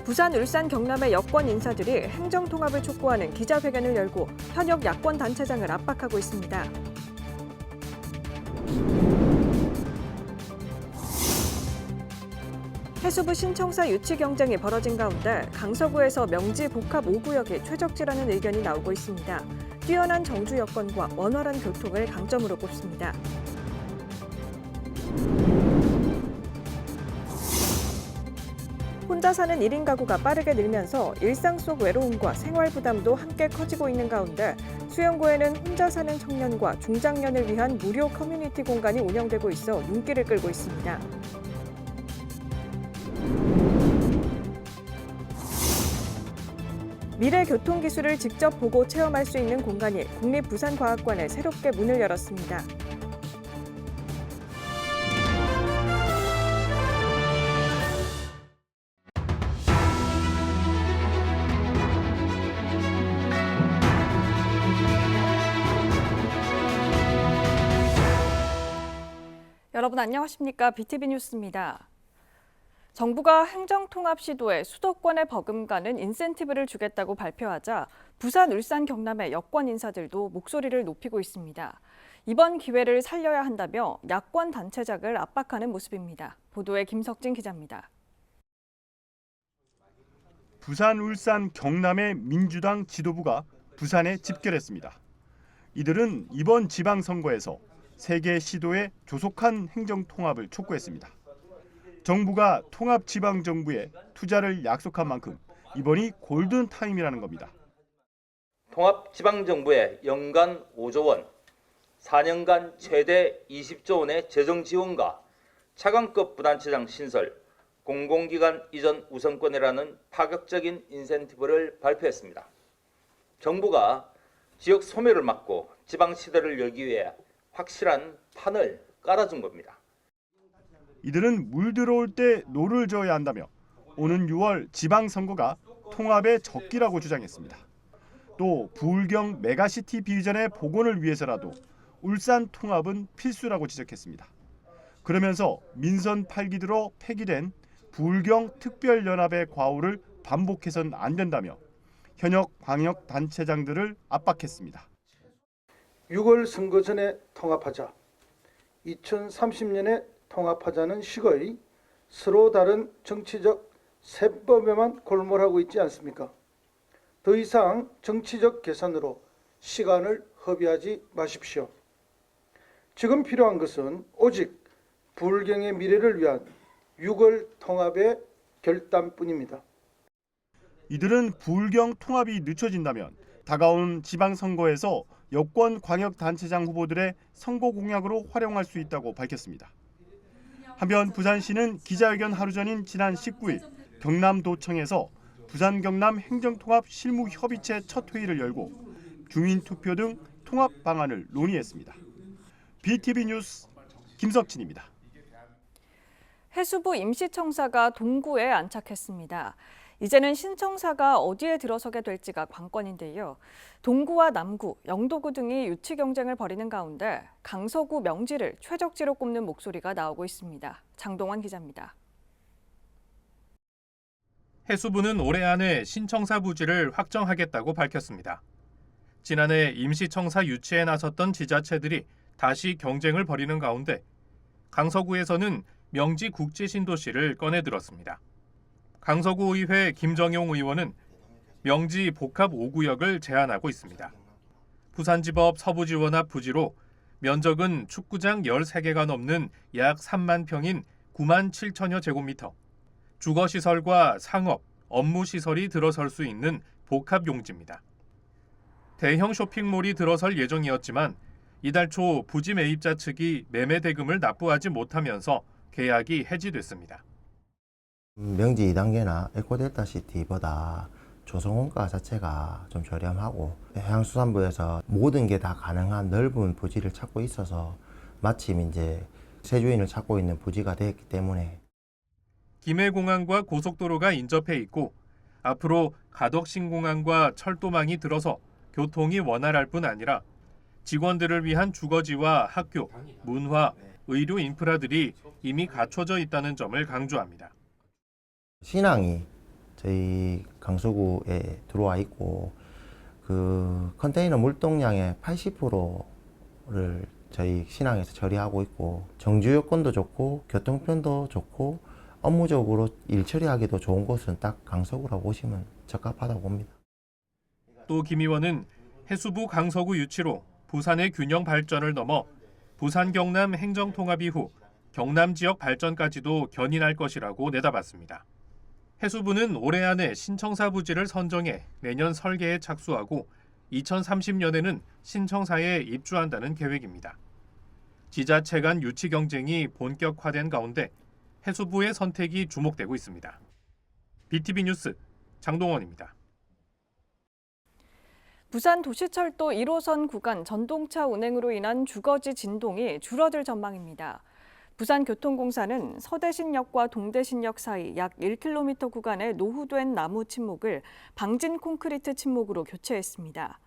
부산, 울산, 경남의 여권 인사들이 행정통합을 촉구하는 기자회견을 열고 현역 야권 단체장을 압박하고 있습니다. 해수부 신청사 유치 경쟁이 벌어진 가운데 강서구에서 명지 복합 5구역이 최적지라는 의견이 나오고 있습니다. 뛰어난 정주 여건과 원활한 교통을 강점으로 꼽습니다. 혼자 사는 1인 가구가 빠르게 늘면서 일상 속 외로움과 생활 부담도 함께 커지고 있는 가운데 수영구에는 혼자 사는 청년과 중장년을 위한 무료 커뮤니티 공간이 운영되고 있어 눈길을 끌고 있습니다. 미래 교통 기술을 직접 보고 체험할 수 있는 공간이 국립부산과학관에 새롭게 문을 열었습니다. 여러분 안녕하십니까? BTV 뉴스입니다. 정부가 행정통합 시도에 수도권에 버금가는 인센티브를 주겠다고 발표하자 부산, 울산, 경남의 여권 인사들도 목소리를 높이고 있습니다. 이번 기회를 살려야 한다며 야권 단체장을 압박하는 모습입니다. 보도에 김석진 기자입니다. 부산, 울산, 경남의 민주당 지도부가 부산에 집결했습니다. 이들은 이번 지방선거에서 세개 시도의 조속한 행정통합을 촉구했습니다. 정부가 통합지방정부에 투자를 약속한 만큼 이번이 골든타임이라는 겁니다. 통합지방정부의 연간 5조 원, 4년간 최대 20조 원의 재정 지원과 차관급 부단체장 신설, 공공기관 이전 우선권이라는 파격적인 인센티브를 발표했습니다. 정부가 지역 소멸을 막고 지방시대를 열기 위해 확실한 판을 깔아준 겁니다. 이들은 물 들어올 때 노를 저어야 한다며 오는 6월 지방선거가 통합의 적기라고 주장했습니다. 또 부울경 메가시티 비전의 복원을 위해서라도 울산 통합은 필수라고 지적했습니다. 그러면서 민선 8기 들어 폐기된 부울경 특별연합의 과오를 반복해선 안 된다며 현역 광역 단체장들을 압박했습니다. 6월 선거 전에 통합하자, 2030년에 통합하자는 식의 서로 다른 정치적 세법에만 골몰하고 있지 않습니까? 더 이상 정치적 계산으로 시간을 허비하지 마십시오. 지금 필요한 것은 오직 부울경의 미래를 위한 6월 통합의 결단뿐입니다. 이들은 부울경 통합이 늦춰진다면 다가온 지방선거에서 여권 광역단체장 후보들의 선거 공약으로 활용할 수 있다고 밝혔습니다. 한편 부산시는 기자회견 하루 전인 지난 19일 경남도청에서 부산 경남 행정통합 실무협의체 첫 회의를 열고 주민투표 등 통합 방안을 논의했습니다. BTV 뉴스 김석진입니다. 해수부 임시청사가 동구에 안착했습니다. 이제는 신청사가 어디에 들어서게 될지가 관건인데요. 동구와 남구, 영도구 등이 유치 경쟁을 벌이는 가운데 강서구 명지를 최적지로 꼽는 목소리가 나오고 있습니다. 장동원 기자입니다. 해수부는 올해 안에 신청사 부지를 확정하겠다고 밝혔습니다. 지난해 임시청사 유치에 나섰던 지자체들이 다시 경쟁을 벌이는 가운데 강서구에서는 명지 국제신도시를 꺼내들었습니다. 강서구의회 김정용 의원은 명지 복합 5구역을 제안하고 있습니다. 부산지법 서부지원 앞 부지로 면적은 축구장 13개가 넘는 약 3만 평인 9만 7천여 제곱미터, 주거시설과 상업, 업무시설이 들어설 수 있는 복합 용지입니다. 대형 쇼핑몰이 들어설 예정이었지만 이달 초 부지 매입자 측이 매매 대금을 납부하지 못하면서 계약이 해지됐습니다. 명지 2단계나 에코델타시티보다 조성원가 자체가 좀 저렴하고 해양수산부에서 모든 게 다 가능한 넓은 부지를 찾고 있어서 마침 이제 세주인을 찾고 있는 부지가 되었기 때문에 김해공항과 고속도로가 인접해 있고 앞으로 가덕신공항과 철도망이 들어서 교통이 원활할 뿐 아니라 직원들을 위한 주거지와 학교, 문화, 의료 인프라들이 이미 갖춰져 있다는 점을 강조합니다. 신항이 저희 강서구에 들어와 있고 그 컨테이너 물동량의 80%를 저희 신항에서 처리하고 있고 정주 여건도 좋고 교통편도 좋고 업무적으로 일 처리하기도 좋은 곳은 딱 강서구라고 보시면 적합하다고 봅니다. 또 김 의원은 해수부 강서구 유치로 부산의 균형 발전을 넘어 부산 경남 행정통합 이후 경남 지역 발전까지도 견인할 것이라고 내다봤습니다. 해수부는 올해 안에 신청사 부지를 선정해 내년 설계에 착수하고 2030년에는 신청사에 입주한다는 계획입니다. 지자체 간 유치 경쟁이 본격화된 가운데 해수부의 선택이 주목되고 있습니다. BTV 뉴스 장동원입니다. 부산 도시철도 1호선 구간 전동차 운행으로 인한 주거지 진동이 줄어들 전망입니다. 부산교통공사는 서대신역과 동대신역 사이 약 1km 구간의 노후된 나무 침목을 방진 콘크리트 침목으로 교체했습니다.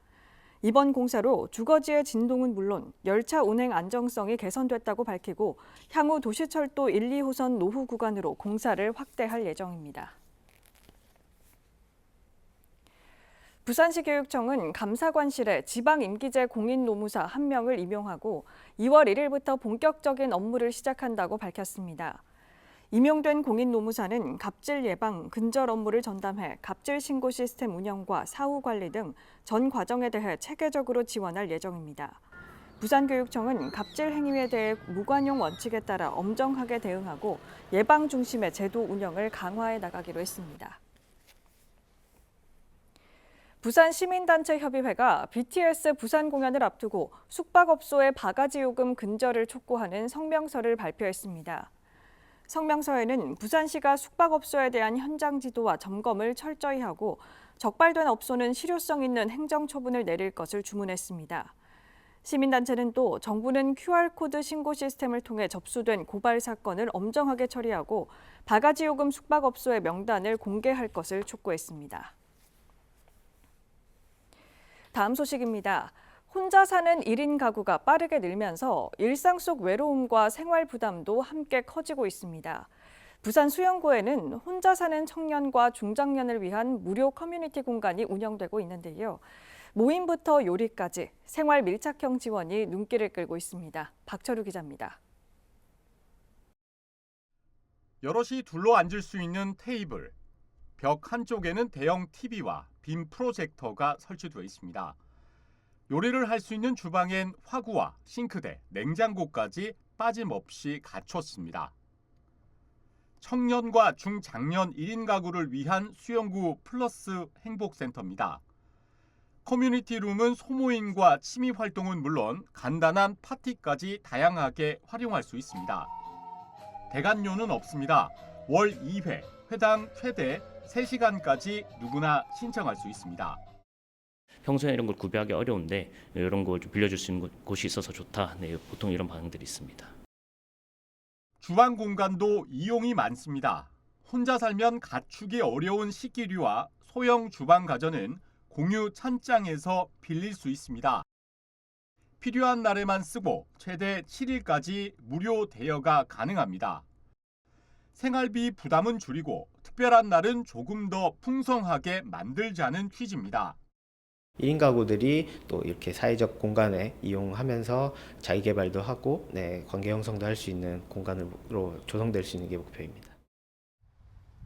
이번 공사로 주거지의 진동은 물론 열차 운행 안정성이 개선됐다고 밝히고 향후 도시철도 1, 2호선 노후 구간으로 공사를 확대할 예정입니다. 부산시 교육청은 감사관실에 지방임기제 공인노무사 1명을 임용하고 2월 1일부터 본격적인 업무를 시작한다고 밝혔습니다. 임용된 공인노무사는 갑질 예방, 근절 업무를 전담해 갑질 신고 시스템 운영과 사후 관리 등 전 과정에 대해 체계적으로 지원할 예정입니다. 부산교육청은 갑질 행위에 대해 무관용 원칙에 따라 엄정하게 대응하고 예방 중심의 제도 운영을 강화해 나가기로 했습니다. 부산시민단체협의회가 BTS 부산 공연을 앞두고 숙박업소의 바가지 요금 근절을 촉구하는 성명서를 발표했습니다. 성명서에는 부산시가 숙박업소에 대한 현장 지도와 점검을 철저히 하고 적발된 업소는 실효성 있는 행정처분을 내릴 것을 주문했습니다. 시민단체는 또 정부는 QR코드 신고 시스템을 통해 접수된 고발 사건을 엄정하게 처리하고 바가지 요금 숙박업소의 명단을 공개할 것을 촉구했습니다. 다음 소식입니다. 혼자 사는 1인 가구가 빠르게 늘면서 일상 속 외로움과 생활 부담도 함께 커지고 있습니다. 부산 수영구에는 혼자 사는 청년과 중장년을 위한 무료 커뮤니티 공간이 운영되고 있는데요. 모임부터 요리까지 생활 밀착형 지원이 눈길을 끌고 있습니다. 박철우 기자입니다. 여럿이 둘러 앉을 수 있는 테이블, 벽 한쪽에는 대형 TV와 빔 프로젝터가 설치되어 있습니다. 요리를 할 수 있는 주방엔 화구와 싱크대, 냉장고까지 빠짐없이 갖췄습니다. 청년과 중장년 1인 가구를 위한 수영구 플러스 행복센터입니다. 커뮤니티 룸은 소모임과 취미 활동은 물론 간단한 파티까지 다양하게 활용할 수 있습니다. 대관료는 없습니다. 월 2회, 회당 최대 3시간까지 누구나 신청할 수 있습니다. 평소에 이런 걸 구비하기 어려운데 이런 걸 좀 빌려줄 수 있는 곳이 있어서 좋다. 네, 보통 이런 반응들이 있습니다. 주방 공간도 이용이 많습니다. 혼자 살면 갖추기 어려운 식기류와 소형 주방 가전은 공유 찬장에서 빌릴 수 있습니다. 필요한 날에만 쓰고 최대 7일까지 무료 대여가 가능합니다. 생활비 부담은 줄이고 특별한 날은 조금 더 풍성하게 만들자는 취지입니다. 1인 가구들이 또 이렇게 사회적 공간에 이용하면서 자기 개발도 하고 관계 형성도 할 수 있는 공간으로 조성될 수 있는 게 목표입니다.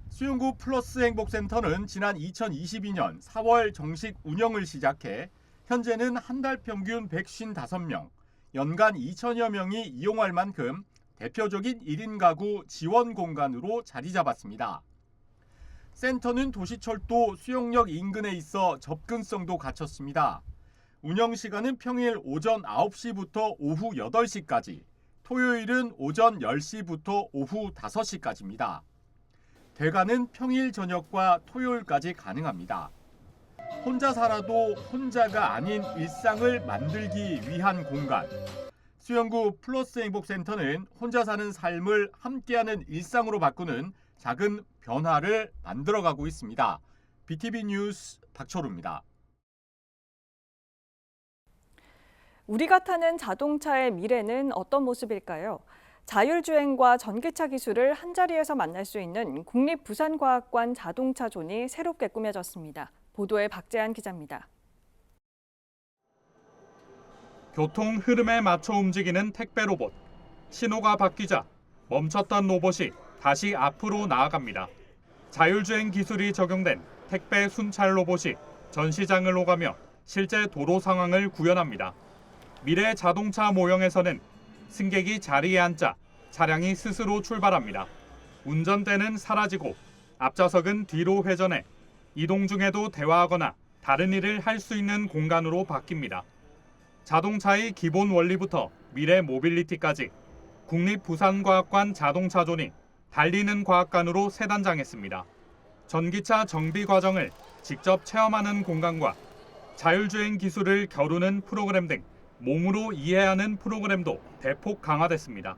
수영구 플러스 행복센터는 지난 2022년 4월 정식 운영을 시작해 현재는 한 달 평균 155명, 연간 2천여 명이 이용할 만큼 대표적인 1인 가구 지원 공간으로 자리 잡았습니다. 센터는 도시철도 수영역 인근에 있어 접근성도 갖췄습니다. 운영 시간은 평일 오전 9시부터 오후 8시까지, 토요일은 오전 10시부터 오후 5시까지입니다. 대관은 평일 저녁과 토요일까지 가능합니다. 혼자 살아도 혼자가 아닌 일상을 만들기 위한 공간. 수영구 플러스 행복센터는 혼자 사는 삶을 함께하는 일상으로 바꾸는 작은 변화를 만들어가고 있습니다. BTV 뉴스 박철우입니다. 우리가 타는 자동차의 미래는 어떤 모습일까요? 자율주행과 전기차 기술을 한자리에서 만날 수 있는 국립부산과학관 자동차존이 새롭게 꾸며졌습니다. 보도에 박재한 기자입니다. 교통 흐름에 맞춰 움직이는 택배 로봇. 신호가 바뀌자 멈췄던 로봇이 다시 앞으로 나아갑니다. 자율주행 기술이 적용된 택배 순찰 로봇이 전시장을 오가며 실제 도로 상황을 구현합니다. 미래 자동차 모형에서는 승객이 자리에 앉자 차량이 스스로 출발합니다. 운전대는 사라지고 앞좌석은 뒤로 회전해 이동 중에도 대화하거나 다른 일을 할 수 있는 공간으로 바뀝니다. 자동차의 기본 원리부터 미래 모빌리티까지 국립부산과학관 자동차존이 달리는 과학관으로 새 단장했습니다. 전기차 정비 과정을 직접 체험하는 공간과 자율주행 기술을 겨루는 프로그램 등 몸으로 이해하는 프로그램도 대폭 강화됐습니다.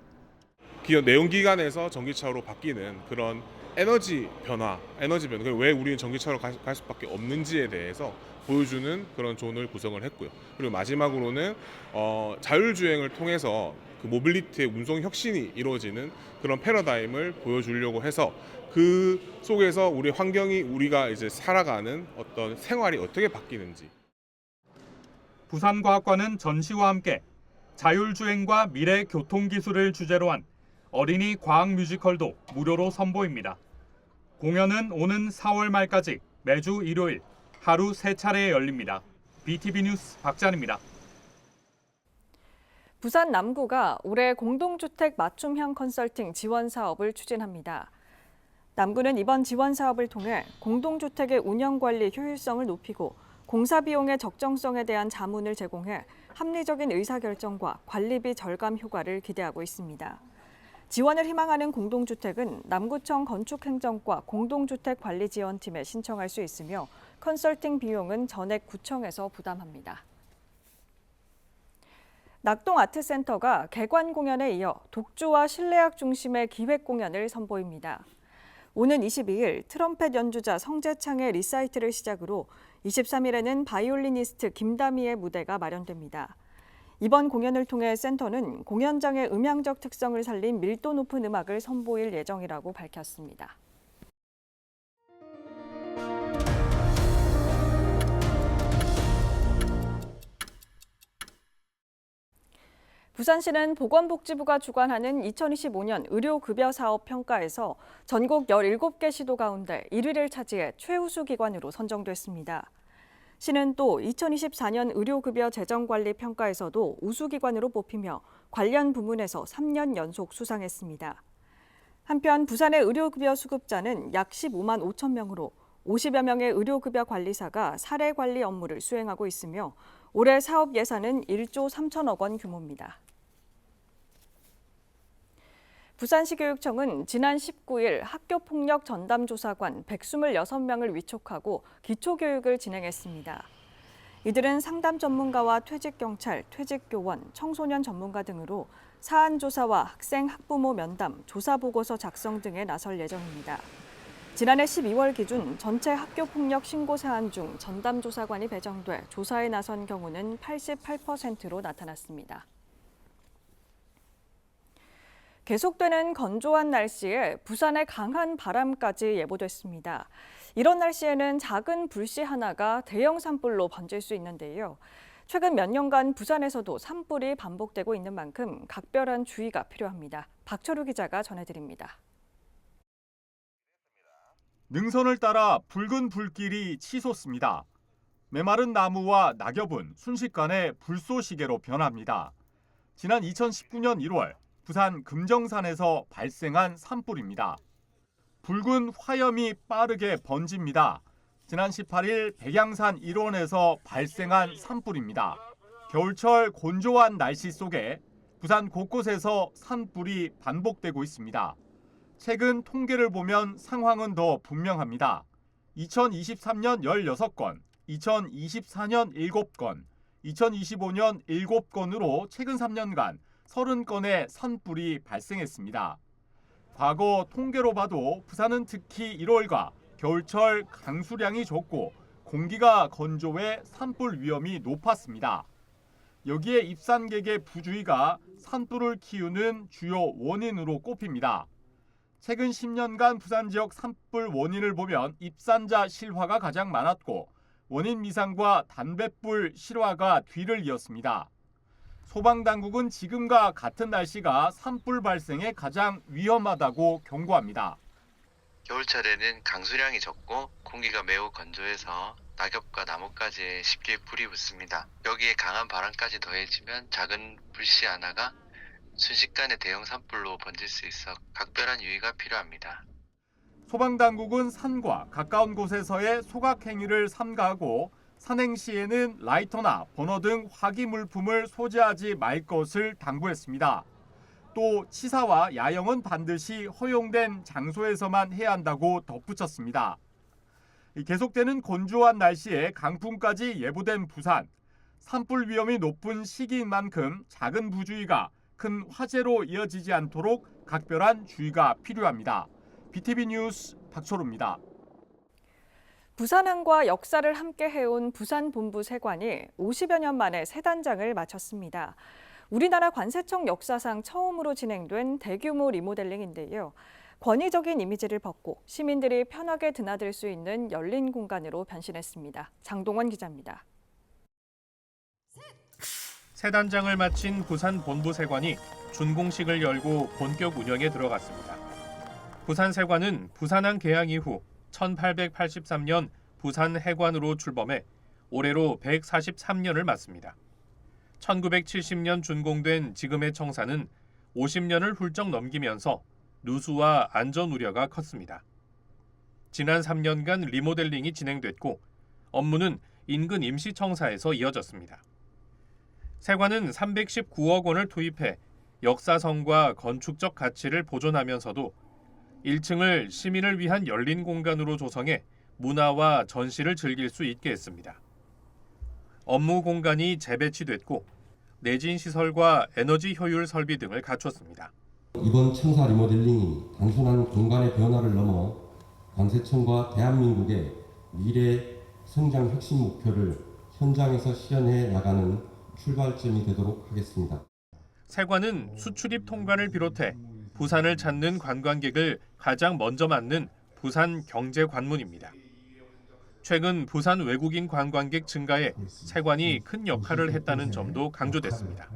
기업 내연기관에서 전기차로 바뀌는 그런 에너지 변화, 왜 우리는 전기차로 갈 수밖에 없는지에 대해서 보여주는 그런 존을 구성을 했고요. 그리고 마지막으로는 자율주행을 통해서 그 모빌리티의 운송 혁신이 이루어지는 그런 패러다임을 보여주려고 해서 그 속에서 우리 환경이 우리가 이제 살아가는 어떤 생활이 어떻게 바뀌는지. 부산과학관은 전시와 함께 자율주행과 미래 교통기술을 주제로 한 어린이 과학 뮤지컬도 무료로 선보입니다. 공연은 오는 4월 말까지 매주 일요일 하루 3차례 열립니다. BTV 뉴스 박재한입니다. 부산 남구가 올해 공동주택 맞춤형 컨설팅 지원 사업을 추진합니다. 남구는 이번 지원 사업을 통해 공동주택의 운영-관리 효율성을 높이고 공사 비용의 적정성에 대한 자문을 제공해 합리적인 의사결정과 관리비 절감 효과를 기대하고 있습니다. 지원을 희망하는 공동주택은 남구청 건축행정과 공동주택관리지원팀에 신청할 수 있으며 컨설팅 비용은 전액 구청에서 부담합니다. 낙동아트센터가 개관 공연에 이어 독주와 실내악 중심의 기획 공연을 선보입니다. 오는 22일 트럼펫 연주자 성재창의 리사이트를 시작으로 23일에는 바이올리니스트 김다미의 무대가 마련됩니다. 이번 공연을 통해 센터는 공연장의 음향적 특성을 살린 밀도 높은 음악을 선보일 예정이라고 밝혔습니다. 부산시는 보건복지부가 주관하는 2025년 의료급여 사업 평가에서 전국 17개 시도 가운데 1위를 차지해 최우수 기관으로 선정됐습니다. 시는 또 2024년 의료급여 재정관리 평가에서도 우수기관으로 뽑히며 관련 부문에서 3년 연속 수상했습니다. 한편 부산의 의료급여 수급자는 약 15만 5천 명으로 50여 명의 의료급여 관리사가 사례 관리 업무를 수행하고 있으며 올해 사업 예산은 1조 3천억 원 규모입니다. 부산시 교육청은 지난 19일 학교폭력 전담조사관 126명을 위촉하고 기초교육을 진행했습니다. 이들은 상담 전문가와 퇴직경찰, 퇴직교원, 청소년 전문가 등으로 사안조사와 학생, 학부모 면담, 조사보고서 작성 등에 나설 예정입니다. 지난해 12월 기준 전체 학교폭력 신고 사안 중 전담조사관이 배정돼 조사에 나선 경우는 88%로 나타났습니다. 계속되는 건조한 날씨에 부산의 강한 바람까지 예보됐습니다. 이런 날씨에는 작은 불씨 하나가 대형 산불로 번질 수 있는데요. 최근 몇 년간 부산에서도 산불이 반복되고 있는 만큼 각별한 주의가 필요합니다. 박철우 기자가 전해드립니다. 능선을 따라 붉은 불길이 치솟습니다. 메마른 나무와 낙엽은 순식간에 불쏘시개로 변합니다. 지난 2019년 1월 부산 금정산에서 발생한 산불입니다. 붉은 화염이 빠르게 번집니다. 지난 18일 백양산 일원에서 발생한 산불입니다. 겨울철 건조한 날씨 속에 부산 곳곳에서 산불이 반복되고 있습니다. 최근 통계를 보면 상황은 더 분명합니다. 2023년 16건, 2024년 7건, 2025년 7건으로 최근 3년간 30건의 산불이 발생했습니다. 과거 통계로 봐도 부산은 특히 1월과 겨울철 강수량이 적고 공기가 건조해 산불 위험이 높았습니다. 여기에 입산객의 부주의가 산불을 키우는 주요 원인으로 꼽힙니다. 최근 10년간 부산 지역 산불 원인을 보면 입산자 실화가 가장 많았고 원인 미상과 담뱃불 실화가 뒤를 이었습니다. 소방당국은 지금과 같은 날씨가 산불 발생에 가장 위험하다고 경고합니다. 겨울철에는 강수량이 적고 공기가 매우 건조해서 낙엽과 나뭇가지에 쉽게 불이 붙습니다. 여기에 강한 바람까지 더해지면 작은 불씨 하나가 순식간에 대형 산불로 번질 수 있어 각별한 유의가 필요합니다. 소방당국은 산과 가까운 곳에서의 소각 행위를 삼가하고 산행 시에는 라이터나 버너 등 화기 물품을 소지하지 말 것을 당부했습니다. 또 치사와 야영은 반드시 허용된 장소에서만 해야 한다고 덧붙였습니다. 계속되는 건조한 날씨에 강풍까지 예보된 부산. 산불 위험이 높은 시기인 만큼 작은 부주의가 큰 화재로 이어지지 않도록 각별한 주의가 필요합니다. BTV 뉴스 박철우입니다. 부산항과 역사를 함께 해온 부산본부세관이 50여 년 만에 새 단장을 마쳤습니다. 우리나라 관세청 역사상 처음으로 진행된 대규모 리모델링인데요. 권위적인 이미지를 벗고 시민들이 편하게 드나들 수 있는 열린 공간으로 변신했습니다. 장동원 기자입니다. 새 단장을 마친 부산본부세관이 준공식을 열고 본격 운영에 들어갔습니다. 부산세관은 부산항 개항 이후 1883년 부산해관으로 출범해 올해로 143년을 맞습니다. 1970년 준공된 지금의 청사는 50년을 훌쩍 넘기면서 누수와 안전 우려가 컸습니다. 지난 3년간 리모델링이 진행됐고 업무는 인근 임시청사에서 이어졌습니다. 세관은 319억 원을 투입해 역사성과 건축적 가치를 보존하면서도 1층을 시민을 위한 열린 공간으로 조성해 문화와 전시를 즐길 수 있게 했습니다. 업무 공간이 재배치됐고 내진 시설과 에너지 효율 설비 등을 갖췄습니다. 이번 청사 리모델링이 단순한 공간의 변화를 넘어 관세청과 대한민국의 미래 성장 핵심 목표를 현장에서 실현해 나가는 출발점이 되도록 하겠습니다. 세관은 수출입 통관을 비롯해 부산을 찾는 관광객을 가장 먼저 맞는 부산 경제관문입니다. 최근 부산 외국인 관광객 증가에 세관이 큰 역할을 했다는 점도 강조됐습니다.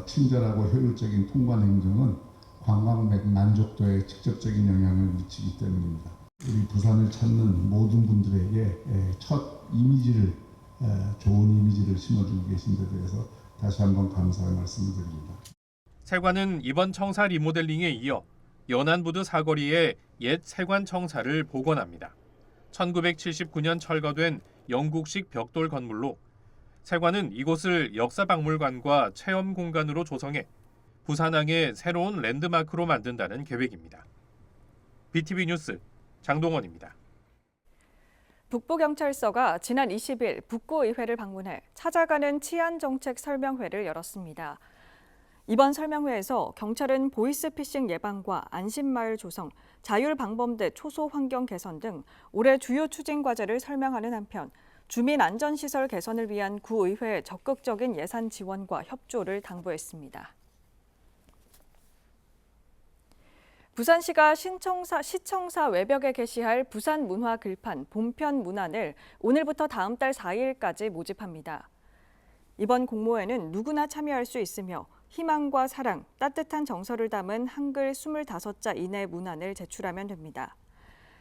친절하고 효율적인 통관 행정은 관광객 만족도에 직접적인 영향을 미치기 때문입니다. 우리 부산을 찾는 모든 분들에게 첫 이미지를 좋은 이미지를 심어주고 계신 데 대해서 다시 한번 감사의 말씀을 드립니다. 세관은 이번 청사 리모델링에 이어 연안부두 사거리에 옛 세관 청사를 복원합니다. 1979년 철거된 영국식 벽돌 건물로 세관은 이곳을 역사박물관과 체험 공간으로 조성해 부산항의 새로운 랜드마크로 만든다는 계획입니다. BTV 뉴스 장동원입니다. 북부경찰서가 지난 20일 북구의회를 방문해 찾아가는 치안정책 설명회를 열었습니다. 이번 설명회에서 경찰은 보이스피싱 예방과 안심마을 조성, 자율방범대 초소 환경 개선 등 올해 주요 추진 과제를 설명하는 한편 주민 안전시설 개선을 위한 구의회의 적극적인 예산 지원과 협조를 당부했습니다. 부산시가 시청사 외벽에 게시할 부산 문화 글판 봄편 문안을 오늘부터 다음 달 4일까지 모집합니다. 이번 공모에는 누구나 참여할 수 있으며 희망과 사랑, 따뜻한 정서를 담은 한글 25자 이내 문안을 제출하면 됩니다.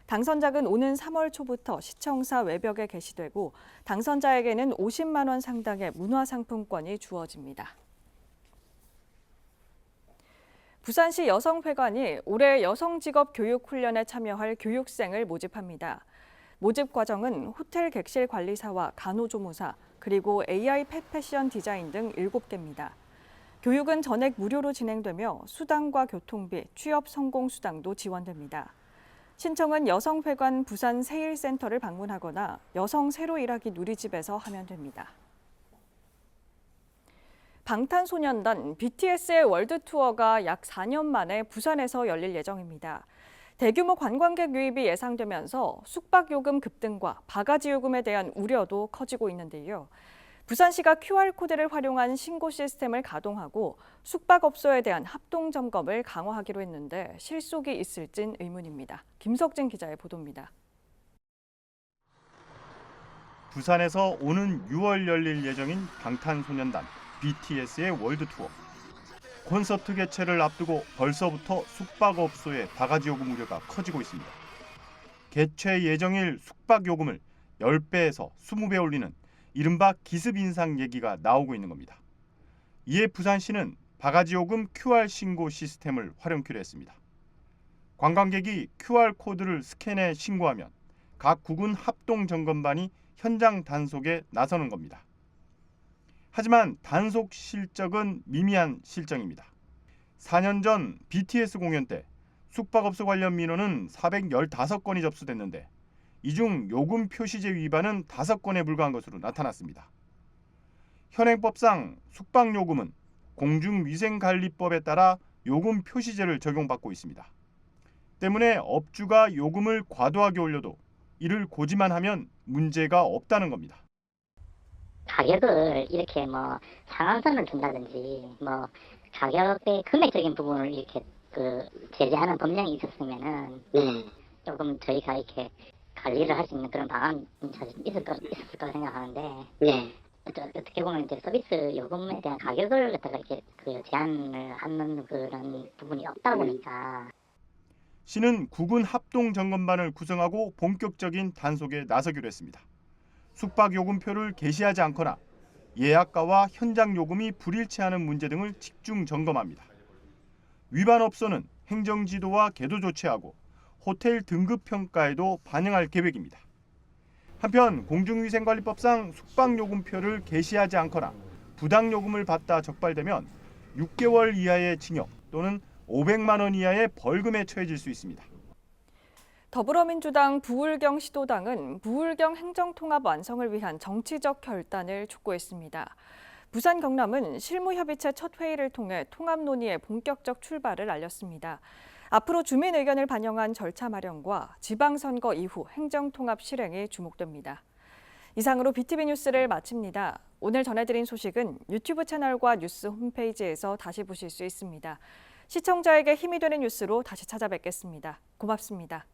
당선작은 오는 3월 초부터 시청사 외벽에 게시되고 당선자에게는 50만 원 상당의 문화상품권이 주어집니다. 부산시 여성회관이 올해 여성직업교육훈련에 참여할 교육생을 모집합니다. 모집 과정은 호텔 객실 관리사와 간호조무사, 그리고 AI 펫 패션 디자인 등 7개입니다. 교육은 전액 무료로 진행되며 수당과 교통비, 취업 성공 수당도 지원됩니다. 신청은 여성회관 부산 세일센터를 방문하거나 여성 새로 일하기 누리집에서 하면 됩니다. 방탄소년단 BTS의 월드 투어가 약 4년 만에 부산에서 열릴 예정입니다. 대규모 관광객 유입이 예상되면서 숙박요금 급등과 바가지 요금에 대한 우려도 커지고 있는데요. 부산시가 QR코드를 활용한 신고 시스템을 가동하고 숙박업소에 대한 합동 점검을 강화하기로 했는데 실속이 있을진 의문입니다. 김석진 기자의 보도입니다. 부산에서 오는 6월 열릴 예정인 방탄소년단 BTS의 월드 투어. 콘서트 개최를 앞두고 벌써부터 숙박업소의 바가지 요금 우려가 커지고 있습니다. 개최 예정일 숙박 요금을 10배에서 20배 올리는 이른바 기습 인상 얘기가 나오고 있는 겁니다. 이에 부산시는 바가지 요금 QR 신고 시스템을 활용키로 했습니다. 관광객이 QR 코드를 스캔해 신고하면 각 구군 합동 점검반이 현장 단속에 나서는 겁니다. 하지만 단속 실적은 미미한 실정입니다. 4년 전 BTS 공연 때 숙박업소 관련 민원은 415건이 접수됐는데 이 중 요금 표시제 위반은 5건에 불과한 것으로 나타났습니다. 현행법상 숙박요금은 공중위생관리법에 따라 요금 표시제를 적용받고 있습니다. 때문에 업주가 요금을 과도하게 올려도 이를 고지만 하면 문제가 없다는 겁니다. 가격을 이렇게 상한선을 준다든지 가격의 금액적인 부분을 이렇게 제재하는 법령이 있었으면은 조금 저희가 이렇게 관리를 할 수 있는 그런 방안이 사실 있을 거라 생각하는데 어떻게 보면 이제 서비스 요금에 대한 가격을 갖다가 이렇게 제한을 하는 그런 부분이 없다 보니까 시는 구군 합동 점검반을 구성하고 본격적인 단속에 나서기로 했습니다. 숙박 요금표를 게시하지 않거나 예약가와 현장 요금이 불일치하는 문제 등을 집중 점검합니다. 위반 업소는 행정지도와 계도 조치하고 호텔 등급 평가에도 반영할 계획입니다. 한편 공중위생관리법상 숙박요금표를 게시하지 않거나 부당요금을 받다 적발되면 6개월 이하의 징역 또는 500만 원 이하의 벌금에 처해질 수 있습니다. 더불어민주당 부울경 시도당은 부울경 행정통합 완성을 위한 정치적 결단을 촉구했습니다. 부산 경남은 실무협의체 첫 회의를 통해 통합 논의의 본격적 출발을 알렸습니다. 앞으로 주민 의견을 반영한 절차 마련과 지방선거 이후 행정통합 실행이 주목됩니다. 이상으로 BTV 뉴스를 마칩니다. 오늘 전해드린 소식은 유튜브 채널과 뉴스 홈페이지에서 다시 보실 수 있습니다. 시청자에게 힘이 되는 뉴스로 다시 찾아뵙겠습니다. 고맙습니다.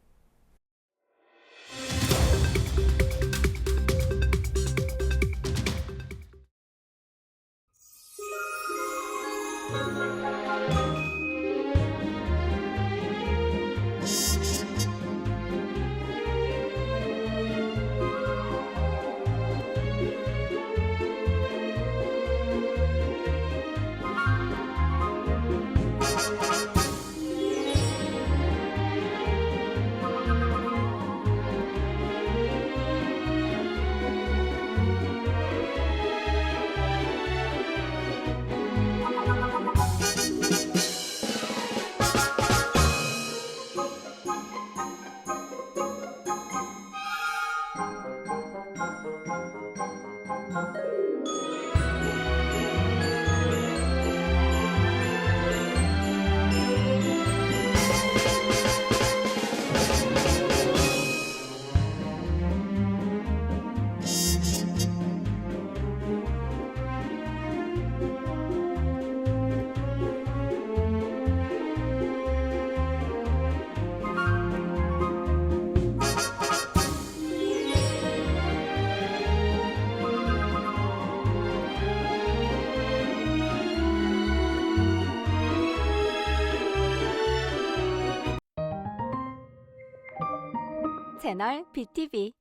채널 BTV